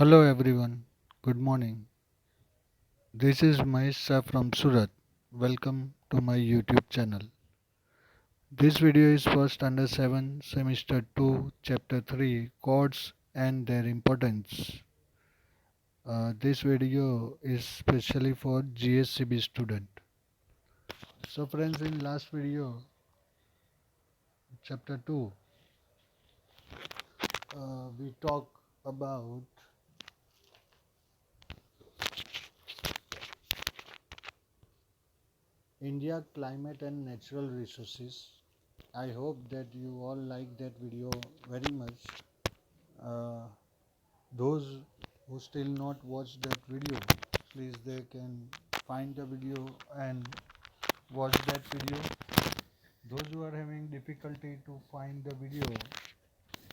Hello everyone, good morning. This is Mahesh Shah from Surat. Welcome to my YouTube channel. This video is for Standard 7, Semester 2, Chapter 3, Chords and their importance. This video is specially for GSCB student. So friends, in last video, Chapter 2, we talk about India climate and natural resources. I hope that you all like that video very much. Uh, those who still not watched that video, please they can find the video and watch that video. Those who are having difficulty to find the video,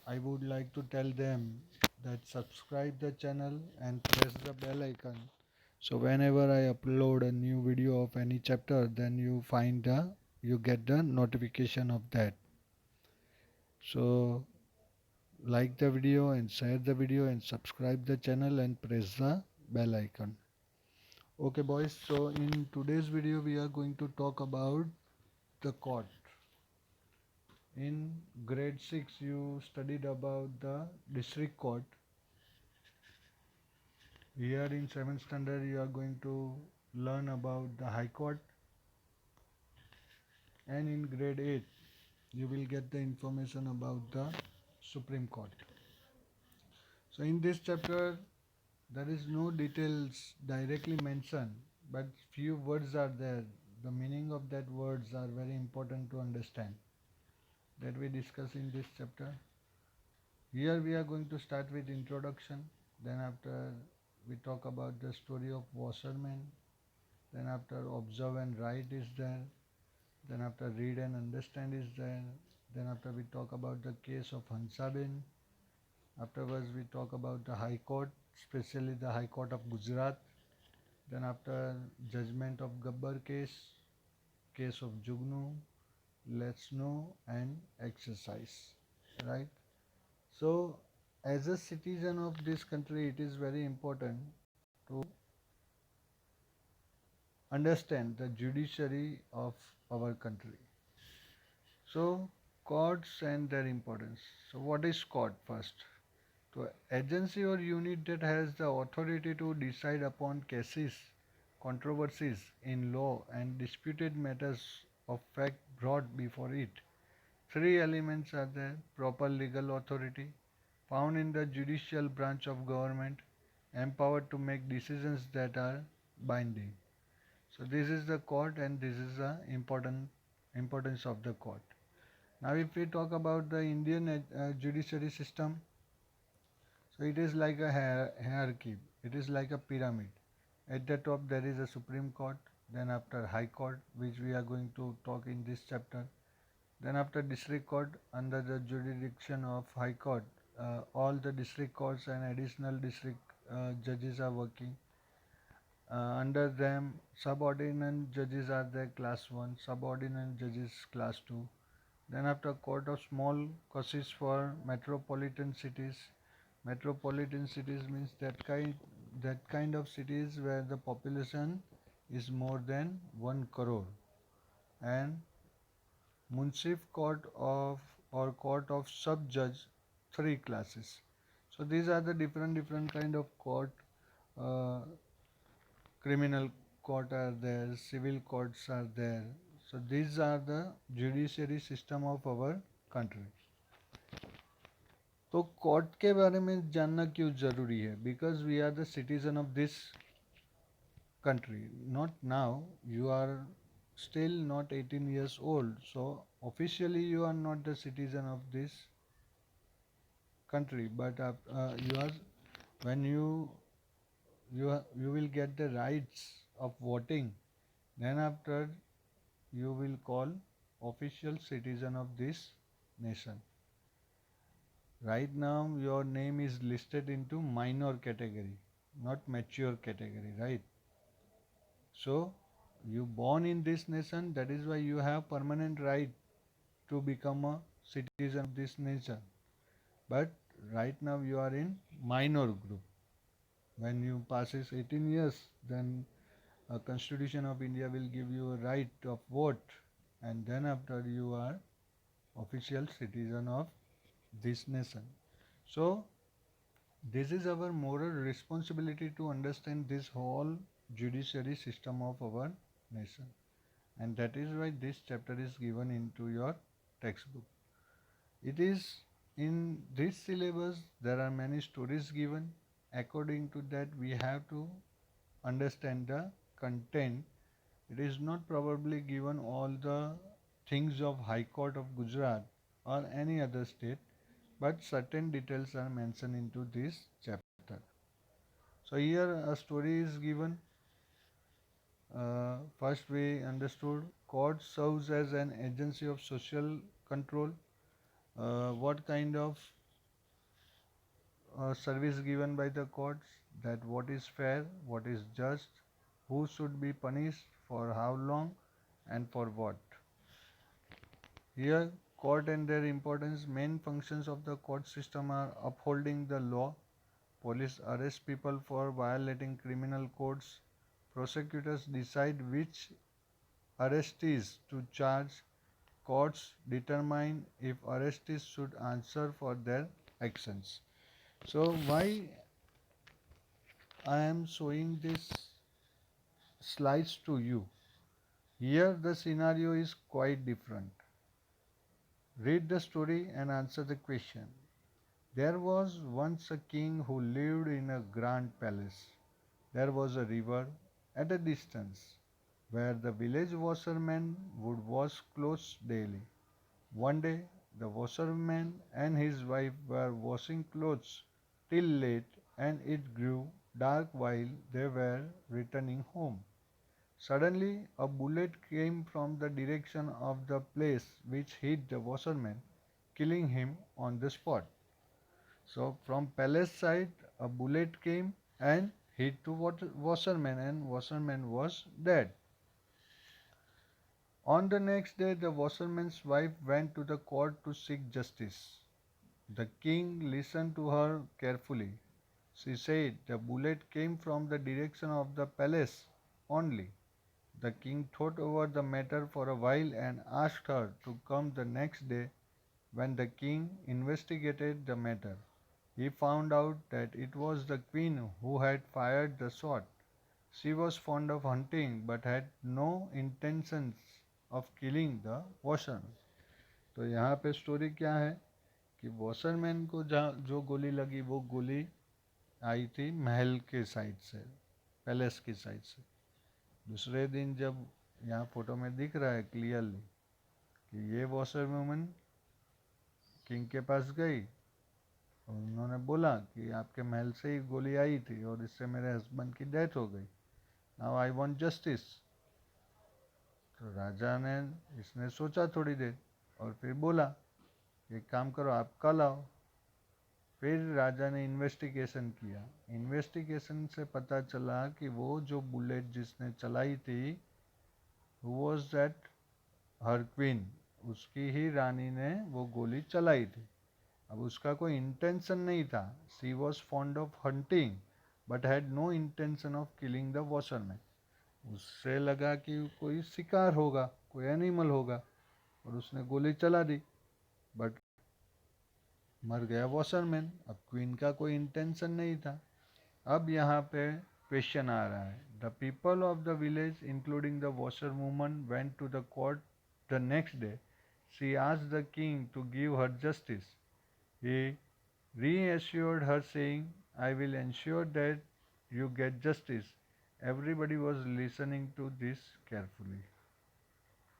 I would like to tell them that subscribe the channel and press the bell icon. So whenever I upload a new video of any chapter, then you get the notification of that. So like the video and share the video and subscribe the channel and press the bell icon. Okay boys, so in today's video we are going to talk about the court. In grade 6 you studied about the district court. Here in 7th standard you are going to learn about the high court, and in grade 8 you will get the information about the Supreme Court. So in this chapter there is no details directly mentioned, but few words are there. The meaning of that words are very important to understand, that we discuss in this chapter. Here we are going to start with introduction. Then after we talk about the story of washerman. Then after observe and write is there. Then after read and understand is there. Then after we talk about the case of Hansaben. Afterwards we talk about the High Court, especially the High Court of Gujarat. Then after judgment of Gabbar case of Jugnu, let's know and exercise, right? So as a citizen of this country, it is very important to understand the judiciary of our country. So courts and their importance. So what is court first? So agency or unit that has the authority to decide upon cases, controversies in law and disputed matters of fact brought before it. Three elements are there: proper legal authority, found in the judicial branch of government, empowered to make decisions that are binding. So this is the court and this is the importance of the court. Now if we talk about the Indian judiciary system, so it is like a hierarchy. It is like a pyramid. At the top there is a Supreme Court, then after High Court, which we are going to talk in this chapter. Then after District Court, under the jurisdiction of High Court, all the district courts and additional district judges are working. Under them, subordinate judges are there, class 1, subordinate judges class 2. Then after Court of Small Causes for metropolitan cities. Metropolitan cities means that kind of cities where the population is more than 1 crore. And Munsif Court of or Court of Sub Judge, 3 classes. So these are the different kind of court. Uh, Criminal court are there, civil courts are there. So these are the judiciary system of our country. तो court के बारे में जानना क्यों ज़रूरी है? Because we are the citizen of this country. Not now, you are still not 18 years old, so officially you are not the citizen of this country, but you are, when you will get the rights of voting, then after you will call official citizen of this nation. Right now your name is listed into minor category, not mature category, right? So you born in this nation, that is why you have permanent right to become a citizen of this nation. But right now you are in minor group. When you passes 18 years, then a Constitution of India will give you a right of vote, and then after you are official citizen of this nation. So this is our moral responsibility to understand this whole judiciary system of our nation, and that is why this chapter is given into your textbook. It is in this syllabus there are many stories given. According to that, we have to understand the content. It is not probably given all the things of High Court of Gujarat or any other state, but certain details are mentioned into this chapter. So here a story is given. First we understood court serves as an agency of social control. What kind of service given by the courts, that what is fair, what is just, who should be punished, for how long, and for what. Here, court and their importance, main functions of the court system are upholding the law, police arrest people for violating criminal codes, prosecutors decide which arrestees to charge, courts determine if arrestees should answer for their actions. So why I am showing this slides to you? Here the scenario is quite different. Read the story and answer the question. There was once a king who lived in a grand palace. There was a river at a distance where the village washerman would wash clothes daily. One day, the washerman and his wife were washing clothes till late, and it grew dark while they were returning home. Suddenly, a bullet came from the direction of the place which hit the washerman, killing him on the spot. So, from palace side, a bullet came and hit to washerman, and washerman was dead. On the next day, the washerman's wife went to the court to seek justice. The king listened to her carefully. She said the bullet came from the direction of the palace only. The king thought over the matter for a while and asked her to come the next day. When the king investigated the matter, he found out that it was the queen who had fired the shot. She was fond of hunting but had no intentions of killing the washerman. तो यहाँ पे story क्या है कि washerman को जहाँ जो गोली लगी वो गोली आई थी महल के साइड से, पैलेस की साइड से। दूसरे दिन जब यहाँ फोटो में दिख रहा है क्लियरली कि ये वॉशर वुमन किंग के पास गई और उन्होंने बोला कि आपके महल से ही गोली आई थी और इससे मेरे हस्बैंड की डेथ हो गई, नाउ आई वांट जस्टिस। तो राजा ने इसने सोचा थोड़ी देर और फिर बोला एक काम करो आप कल आओ। फिर राजा ने इन्वेस्टिगेशन किया। इन्वेस्टिगेशन से पता चला कि वो जो बुलेट जिसने चलाई थी वॉज दैट हर क्वीन, उसकी ही रानी ने वो गोली चलाई थी। अब उसका कोई इंटेंशन नहीं था। She was fond of hunting but had no intention of killing the washerman. उससे लगा कि कोई शिकार होगा, कोई एनिमल होगा, और उसने गोली चला दी, बट मर गया वॉशरमैन। अब क्वीन का कोई इंटेंशन नहीं था। अब यहाँ पे क्वेश्चन आ रहा है, the people of the village including the washer woman went to the court the next day. She asked the king to give her justice. He reassured her saying, I will ensure that you get justice. Everybody was listening to this carefully.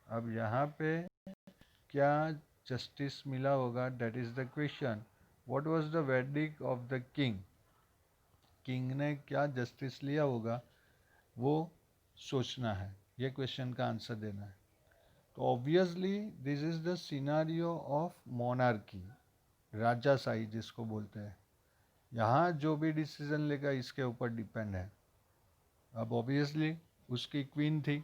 अब यहाँ पे क्या justice मिला होगा, that is the question. What was the verdict of the king? King ने क्या justice लिया होगा वो सोचना है, ये क्वेश्चन का आंसर देना है। तो obviously this is the scenario of monarchy, राजाशाही जिसको बोलते हैं। यहाँ जो भी डिसीजन लेगा इसके ऊपर डिपेंड है। अब ऑब्वियसली उसकी क्वीन थी,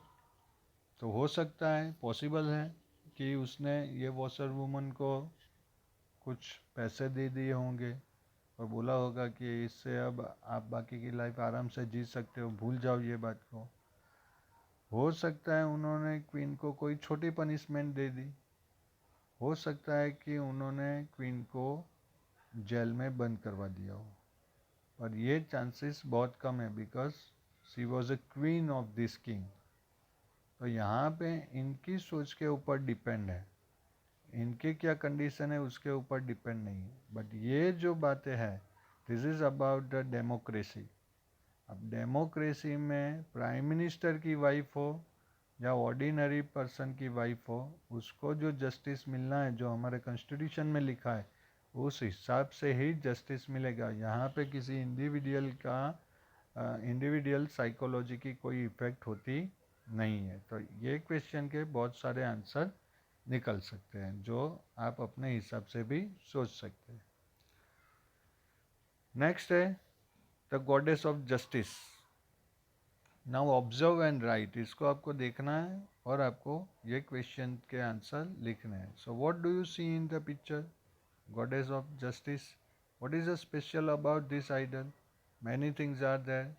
तो हो सकता है, पॉसिबल है कि उसने ये वॉशर वुमन को कुछ पैसे दे दिए होंगे और बोला होगा कि इससे अब आप बाकी की लाइफ आराम से जी सकते हो, भूल जाओ ये बात को। हो सकता है उन्होंने क्वीन को कोई छोटी पनिशमेंट दे दी, हो सकता है कि उन्होंने क्वीन को जेल में बंद करवा दिया हो, पर ये चांसेस बहुत कम है because she was a queen of this king. तो यहाँ पे इनकी सोच के ऊपर डिपेंड है, इनके क्या कंडीशन है उसके ऊपर डिपेंड नहीं है। बट ये जो बातें हैं, this is about the democracy. अब डेमोक्रेसी में प्राइम मिनिस्टर की वाइफ हो या ऑर्डिनरी पर्सन की वाइफ हो, उसको जो जस्टिस मिलना है, जो हमारे कॉन्स्टिट्यूशन में लिखा है, उस हिसाब से ही जस्टिस मिलेगा। यहाँ पे किसी इंडिविजुअल का इंडिविजुअल साइकोलॉजी की कोई इफ़ेक्ट होती नहीं है। तो ये क्वेश्चन के बहुत सारे आंसर निकल सकते हैं जो आप अपने हिसाब से भी सोच सकते हैं। नेक्स्ट है the goddess of justice. Now observe and right, इसको आपको देखना है और आपको ये क्वेश्चन के आंसर लिखने हैं। So what do you see in the picture? Goddess of justice. What is special about this idol? Many things are there.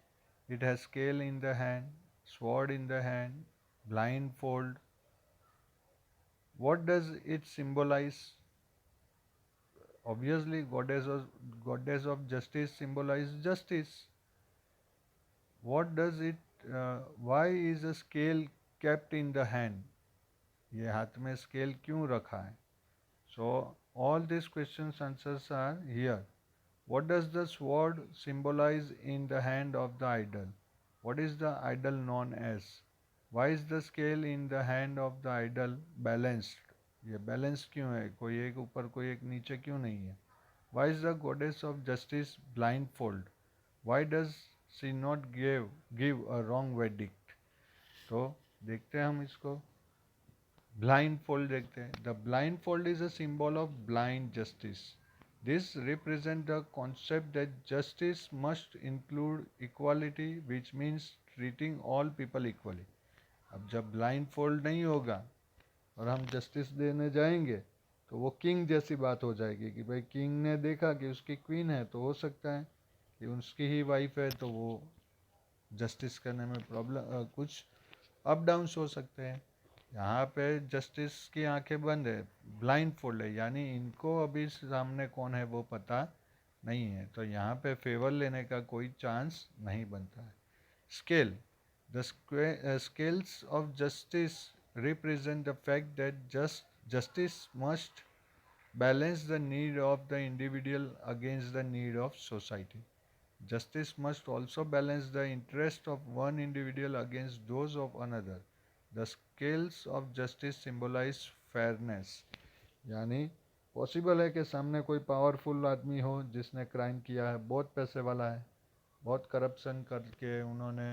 It has scale in the hand, sword in the hand, blindfold. What does it symbolize? Obviously, goddess of justice symbolizes justice. What does it? Why is a scale kept in the hand? ये हाथ में scale क्यों रखा है? So all these questions answers are here. What does the sword symbolize in the hand of the idol? What is the idol known as? Why is the scale in the hand of the idol balanced? ये balance क्यों है? कोई एक ऊपर कोई एक नीचे क्यों नहीं है? Why is the goddess of justice blindfold? Why does she not give a wrong verdict? तो देखते हैं हम इसको। Blindfold देखते हैं। The blindfold is a symbol of blind justice. This represents the concept that justice must include equality, which means treating all people equally. अब जब blindfold नहीं होगा और हम जस्टिस देने जाएंगे तो वो किंग जैसी बात हो जाएगी कि भाई किंग ने देखा कि उसकी क्वीन है, तो हो सकता है कि उसकी ही वाइफ है, तो वो जस्टिस करने में प्रॉब्लम कुछ अप डाउन्स हो सकते हैं। यहाँ पे जस्टिस की आंखें बंद है, ब्लाइंड फोल्ड है, यानी इनको अभी सामने कौन है वो पता नहीं है, तो यहाँ पे फेवर लेने का कोई चांस नहीं बनता है। Scale, the scales of justice represent the fact that justice must balance the need of the individual against the need of society. Justice must also balance the interest of one individual against those of another. The scales of justice symbolize fairness. यानी possible है कि सामने कोई powerful आदमी हो जिसने crime किया है, बहुत पैसे वाला है, बहुत करप्शन करके उन्होंने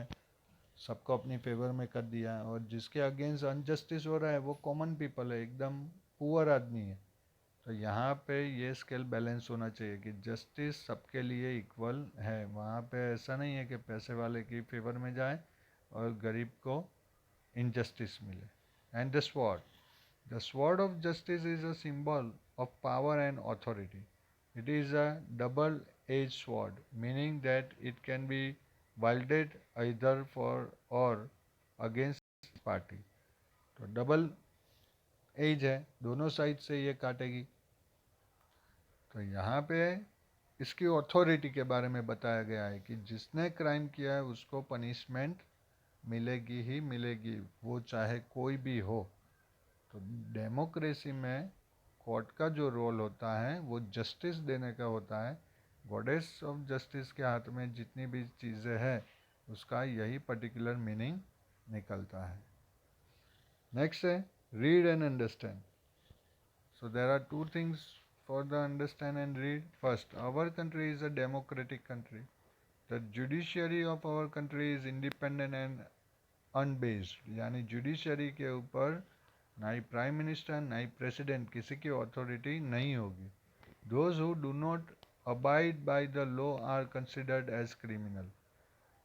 सबको अपनी फेवर में कर दिया है, और जिसके अगेंस्ट अनजस्टिस हो रहा है वो कॉमन पीपल है, एकदम पुअर आदमी है। तो यहाँ पे ये स्केल बैलेंस होना चाहिए कि जस्टिस सबके लिए इक्वल है। वहाँ पे ऐसा नहीं है कि पैसे वाले की फेवर में जाए और गरीब को इनजस्टिस मिले। And the sword of justice is a symbol of power and authority. It is a double edge sword, meaning that it can be wielded either for or against party. तो double edge है, दोनों side से ये काटेगी। तो यहाँ पे इसकी authority के बारे में बताया गया है कि जिसने क्राइम किया है उसको पनिशमेंट मिलेगी ही मिलेगी, वो चाहे कोई भी हो। तो डेमोक्रेसी में कोर्ट का जो रोल होता है वो जस्टिस देने का होता है। गॉडेस ऑफ जस्टिस के हाथ में जितनी भी चीज़ें हैं उसका यही पर्टिकुलर मीनिंग निकलता है। नेक्स्ट है read and understand. So there are two things for the understand and read. First, our country is a democratic country. The judiciary of our country is independent and unbased. यानी judiciary के ऊपर ना ही prime minister ना ही president किसी की authority नहीं होगी. Those who do not abide by the law are considered as criminal.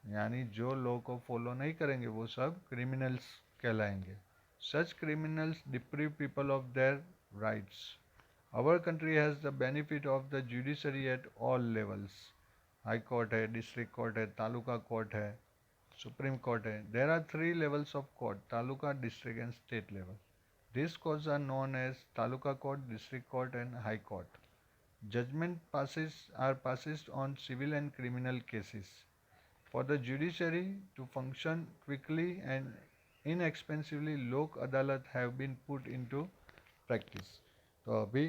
यानी जो लॉ को फॉलो नहीं करेंगे वो सब क्रिमिनल्स कहलाएंगे. Such criminals deprive people of their rights. Our country has the benefit of the judiciary at all levels. High court है, district court है, तालुका court है, Supreme Court है. There are three levels of court: taluka, district and state level. These courts are known as taluka court, district court and high court. Judgment passes are passed on civil and criminal cases. For the judiciary to function quickly and inexpensively, lok adalat have been put into practice. तो अभी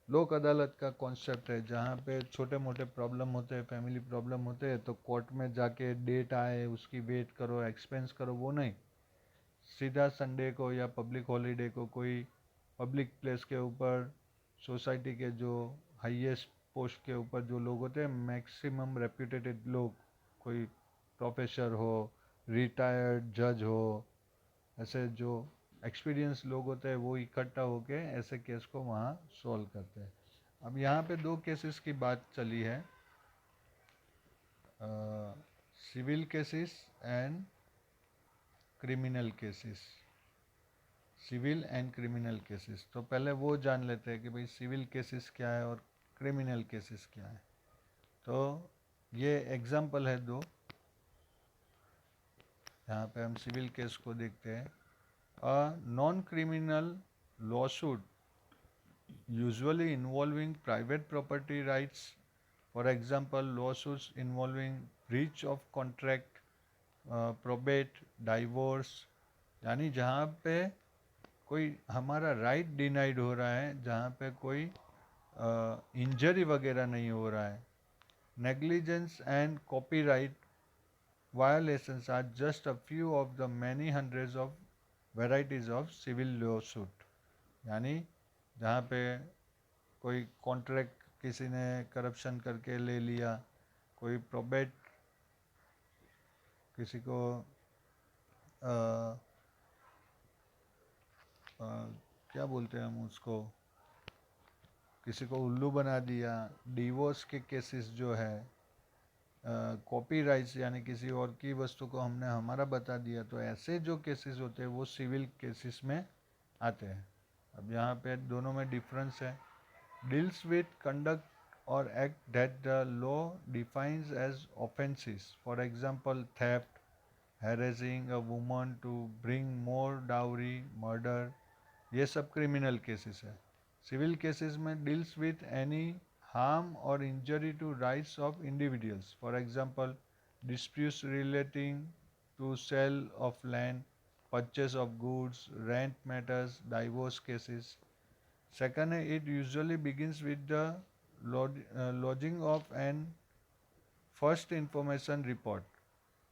लोक अदालत का concept है जहाँ पे छोटे मोटे प्रॉब्लम होते हैं, फैमिली प्रॉब्लम होते हैं, तो कोर्ट में जाके डेट आए उसकी वेट करो, एक्सपेंस करो, वो नहीं. सीधा संडे को या पब्लिक हॉलीडे को कोई पब्लिक प्लेस के ऊपर सोसाइटी के जो हाईएस्ट पोस्ट के ऊपर जो लोग होते हैं, मैक्सिमम रेप्यूटेड लोग, कोई प्रोफेसर हो, रिटायर्ड जज हो, ऐसे जो एक्सपीरियंस लोग होते हैं वो इकट्ठा होके ऐसे केस को वहाँ सॉल्व करते हैं. अब यहाँ पे दो केसेस की बात चली है, civil cases and criminal cases. Civil and criminal cases. तो पहले वो जान लेते हैं कि भाई सिविल केसेस क्या है और क्रिमिनल केसेस क्या है. तो ये एग्जाम्पल है दो. यहाँ पे हम सिविल केस को देखते हैं. A non-criminal lawsuit usually involving private property rights, for example lawsuits involving breach of contract, probate, divorce, यानी जहाँ पे कोई हमारा राइट डिनाइड हो रहा है, जहाँ पे कोई इंजरी वगैरह नहीं हो रहा है. Negligence and copyright violations are just a few of the many hundreds of varieties of civil lawsuit. यानी जहाँ पे कोई कॉन्ट्रैक्ट किसी ने करप्शन करके ले लिया, कोई प्रोबेट किसी को क्या बोलते हैं हम उसको, किसी को उल्लू बना दिया, डिवोर्स के केसेस जो है, कॉपीराइट्स यानी किसी और की वस्तु को हमने हमारा बता दिया, तो ऐसे जो केसेस होते हैं वो सिविल केसेस में आते हैं. अब यहाँ पे दोनों में डिफरेंस है. डील्स विथ कंडक्ट और act that the law defines as offences, for example theft, harassing a woman to bring more dowry, murder, ये सब क्रिमिनल केसेस है. सिविल केसेस में deals with any harm or injury to rights of individuals, for example disputes relating to sale of land, purchase of goods, rent matters, divorce cases. Second, it usually begins with the lodging of an first information report,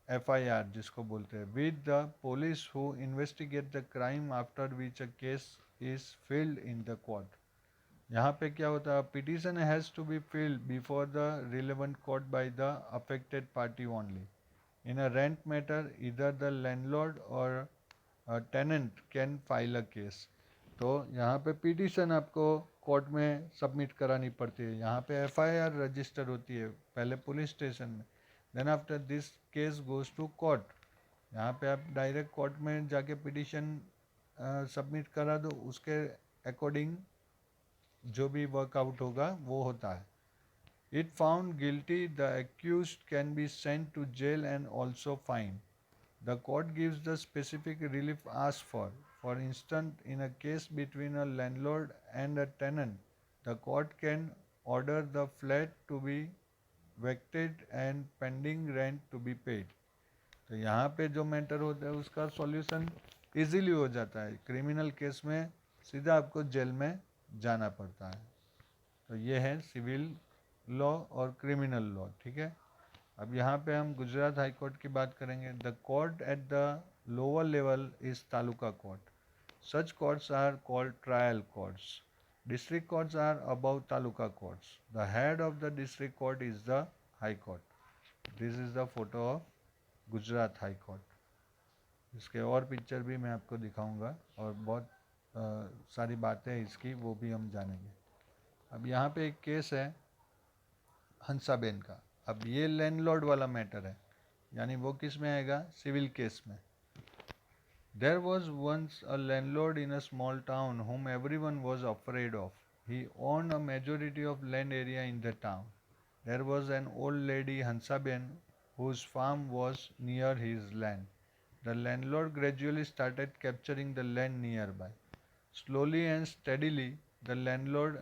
FIR जिसको बोलते हैं, with the police who investigate the crime, after which a case is filed in the court. यहाँ पे क्या होता है, petition has to be filed before the relevant court by the affected party only. In a rent matter either the landlord और tenant can file a case. तो यहाँ पे petition आपको कोर्ट में सबमिट करानी पड़ती है. यहाँ पे FIR रजिस्टर होती है पहले पुलिस स्टेशन में. Then after this case goes to court. यहाँ पे आप डायरेक्ट कोर्ट में जाके पिटिशन सबमिट करा दो, उसके अकॉर्डिंग जो भी वर्कआउट होगा वो होता है. It found guilty the accused can be sent to jail and also fine. The court gives the specific relief asked for. For instance, in a case between a landlord and a tenant, the court can order the flat to be vacated and pending rent to be paid. तो यहाँ पे जो matter होता है उसका solution easily हो जाता है. क्रिमिनल केस में सीधा आपको जेल में जाना पड़ता है. तो ये है सिविल लॉ और क्रिमिनल लॉ. ठीक है. अब यहाँ पे हम गुजरात हाई कोर्ट की बात करेंगे. The court at the lower level is taluka court. Such courts are called trial courts. District courts are above taluka courts. The head of the district court is the high court. This is the photo of Gujarat High Court. इसके और picture भी मैं आपको दिखाऊंगा और बहुत सारी बातें इसकी वो भी हम जानेंगे. अब यहाँ पे एक केस है हंसाबेन का. अब ये लैंडलॉर्ड वाला मैटर है, यानी वो किस में आएगा, सिविल केस में. There was once a landlord in a small town whom everyone was afraid of. He owned a majority of land area in the town. There was an old lady Hansaben whose farm was near his land. The landlord gradually started capturing the land nearby. Slowly and steadily, the landlord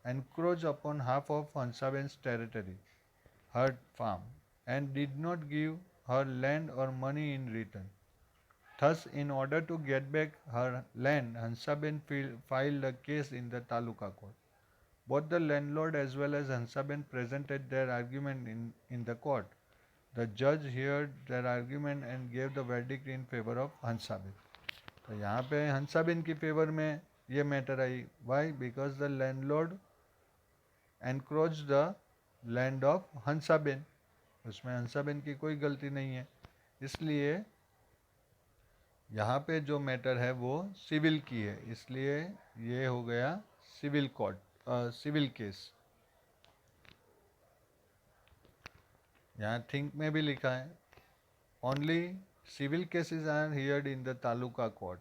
encroached upon half of Hansaben's territory, her farm, and did not give her land or money in return. Thus, in order to get back her land, Hansaben filed a case in the Taluka court. Both the landlord as well as Hansaben presented their argument in the court. The judge heard their argument and gave the verdict in favor of Hansaben. तो यहाँ पे हंसाबेन की favour में ये matter आई. Why? Because the landlord encroach the land of Hansaben. उसमें हंसाबेन की कोई गलती नहीं है. इसलिए यहाँ पे जो मैटर है वो सिविल की है, इसलिए ये हो गया सिविल कोर्ट, सिविल केस. यहाँ थिंक में भी लिखा है only civil cases are heard in the taluka court.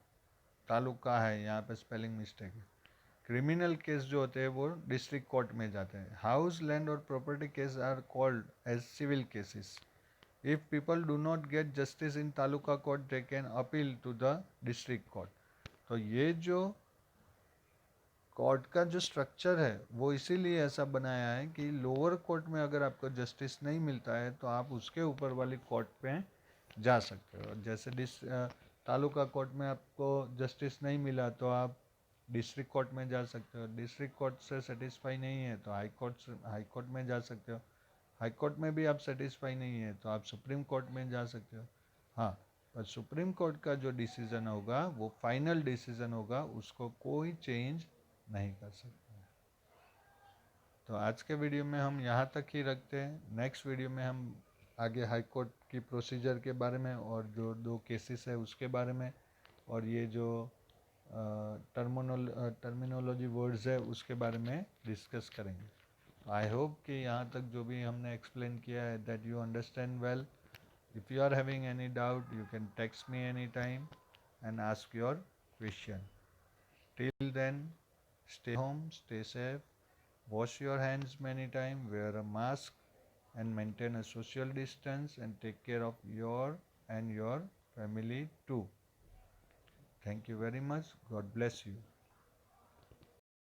Taluka है, यहाँ पे स्पेलिंग मिस्टेक है. क्रिमिनल केस जो होते हैं वो डिस्ट्रिक्ट कोर्ट में जाते हैं. हाउस, लैंड और property case are called as civil cases. If people do not get justice in taluka court they can appeal to the district court. तो ये जो कोर्ट का जो स्ट्रक्चर है वो इसीलिए ऐसा बनाया है कि लोअर कोर्ट में अगर आपको जस्टिस नहीं मिलता है तो आप उसके ऊपर वाली कोर्ट पे जा सकते हो. जैसे तालुका कोर्ट में आपको जस्टिस नहीं मिला तो आप डिस्ट्रिक्ट कोर्ट में जा सकते हो. डिस्ट्रिक्ट कोर्ट से सेटिस्फाई नहीं है तो हाई कोर्ट में जा सकते हो. हाई कोर्ट में भी आप सेटिस्फाई नहीं है तो आप सुप्रीम कोर्ट में जा सकते हो. हाँ, पर सुप्रीम कोर्ट का जो डिसीज़न होगा वो फाइनल डिसीज़न होगा, उसको कोई चेंज नहीं कर सकता. तो आज के वीडियो में हम यहाँ तक ही रखते हैं. नेक्स्ट वीडियो में हम आगे हाई कोर्ट की प्रोसीजर के बारे में और जो 2 केसेस है उसके बारे में और ये जो टर्मिनोलॉजी वर्ड्स है उसके बारे में डिस्कस करेंगे. आई होप कि यहाँ तक जो भी हमने एक्सप्लेन किया है that you understand well. If you are having any doubt you can text me any time and ask your question. Till then, stay home, stay safe, wash your hands many times, wear a mask and maintain a social distance and take care of your and your family too. Thank you very much. God bless you.